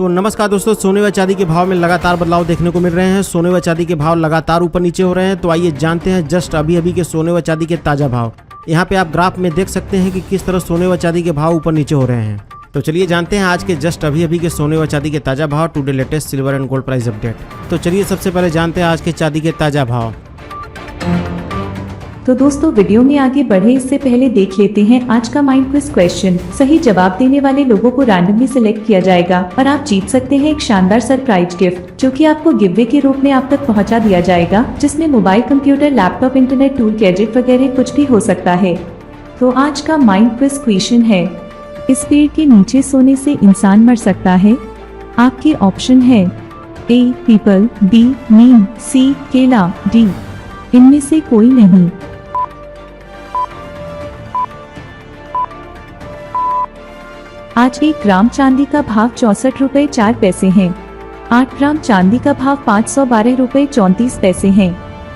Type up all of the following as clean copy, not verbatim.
तो नमस्कार दोस्तों, सोने व चांदी के भाव में लगातार बदलाव देखने को मिल रहे हैं। सोने व चांदी के भाव लगातार ऊपर नीचे हो रहे हैं। तो आइए जानते हैं जस्ट अभी के सोने व चांदी के ताज़ा भाव। यहाँ पे आप ग्राफ में देख सकते हैं कि किस तरह सोने व चांदी के भाव ऊपर नीचे हो रहे हैं। तो चलिए जानते हैं आज के जस्ट अभी के सोने व चांदी के ताज़ा भाव, today latest silver and gold price update. तो चलिए सबसे पहले जानते हैं आज के चांदी के ताज़ा भाव। तो दोस्तों वीडियो में आगे बढ़े इससे पहले देख लेते हैं आज का माइंड क्विज क्वेश्चन। सही जवाब देने वाले लोगों को रैंडमली सिलेक्ट किया जाएगा और आप जीत सकते हैं एक शानदार सरप्राइज गिफ्ट जो कि आपको गिववे के रूप में आप तक पहुंचा दिया जाएगा, जिसमें mobile, computer, laptop, internet, tool, gadget वगैरह कुछ भी हो सकता है। तो आज का माइंड क्विज क्वेश्चन है, इस पेड़ के नीचे सोने से इंसान मर सकता है? आपके ऑप्शन है ए पीपल, बी नीम, सी केला, डी इनमें से कोई नहीं। आज 1 ग्राम चांदी का भाव 64 रुपए 4 पैसे है। 8 ग्राम चांदी का भाव 512 रुपए 34 पैसे है।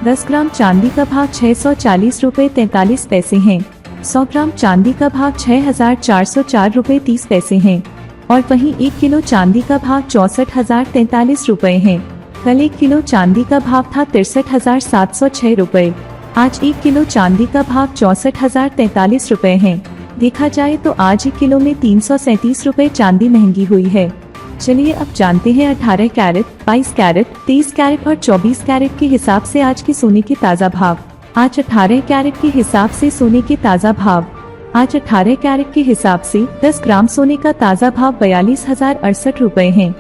10 ग्राम चांदी का भाव 640 रुपए 43 पैसे है। 100 ग्राम चांदी का भाव 6404 रुपए 30 पैसे है। और वहीं 1 किलो चांदी का भाव 64,043 रुपए है। कल 1 किलो चांदी का भाव था 63,706 रुपए। आज 1 किलो चांदी का भाव 64,043 रुपए है। देखा जाए तो आज 1 किलो में 337 रुपए चांदी महंगी हुई है। चलिए अब जानते हैं 18 कैरेट, 22 कैरेट, 23 कैरेट और 24 कैरेट के हिसाब से आज के सोने के ताज़ा भाव। आज 18 कैरेट के हिसाब से सोने के ताज़ा भाव। आज 18 कैरेट के हिसाब से 10 ग्राम सोने का ताज़ा भाव 42,068 रुपए है।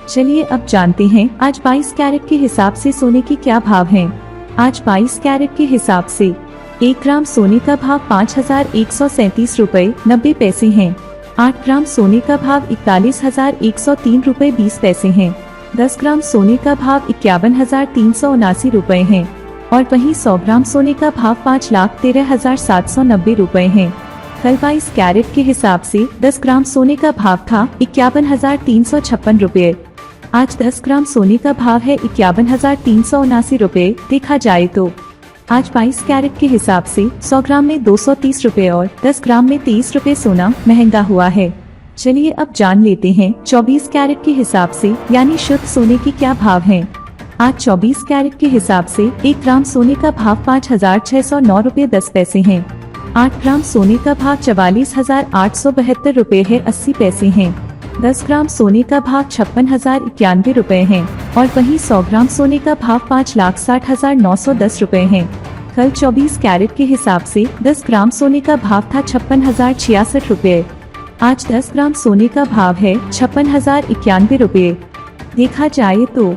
चलिए अब जानते हैं आज 22 कैरेट के हिसाब से सोने के क्या भाव हैं। आज 22 कैरेट के हिसाब से 1 ग्राम सोने का भाव 5,137 रुपए 90 पैसे है। 8 ग्राम सोने का भाव 41,103 रुपए 20 पैसे है। 10 ग्राम सोने का भाव 51,379 रुपए है। और वहीं 100 ग्राम सोने का भाव 5,13,790 रुपए है। कल 22 कैरेट के हिसाब से 10 ग्राम सोने का भाव था 51,356 रुपए। आज 10 ग्राम सोने का भाव है 51,379 रुपए। देखा जाए तो आज 22 कैरेट के हिसाब से 100 ग्राम में 230 रुपए और 10 ग्राम में 23 रुपए सोना महंगा हुआ है। चलिए अब जान लेते हैं 24 कैरेट के हिसाब से यानी शुद्ध सोने के क्या भाव हैं। आज 24 कैरेट के हिसाब से 1 ग्राम सोने का भाव 5,609 रुपए 10 पैसे है। 8 ग्राम सोने का भाव 44,872 रुपए है 80 पैसे है। 10 ग्राम सोने का भाव 56,091 रुपए है। और वहीं 100 ग्राम सोने का भाव 5,60,910 रुपए है। कल 24 कैरेट के हिसाब से 10 ग्राम सोने का भाव था 56,066 रुपए। आज 10 ग्राम सोने का भाव है 56,091 रुपए। देखा जाए तो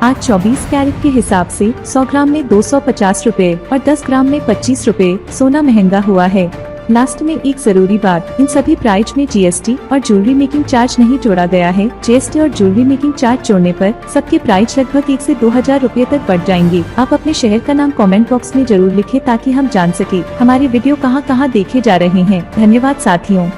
आज 24 कैरेट के हिसाब से 100 ग्राम में 250 रुपए और 10 ग्राम में 25 रुपए सोना महंगा हुआ है। लास्ट में एक जरूरी बात, इन सभी प्राइस में जीएसटी और ज्वेलरी मेकिंग चार्ज नहीं जोड़ा गया है। जीएसटी और ज्वेलरी मेकिंग चार्ज जोड़ने पर सबके प्राइस लगभग 1 से 2,000 रुपए तक बढ़ जाएंगे। आप अपने शहर का नाम कमेंट बॉक्स में जरूर लिखें ताकि हम जान सके हमारी वीडियो कहां देखे जा रहे हैं। धन्यवाद साथियों।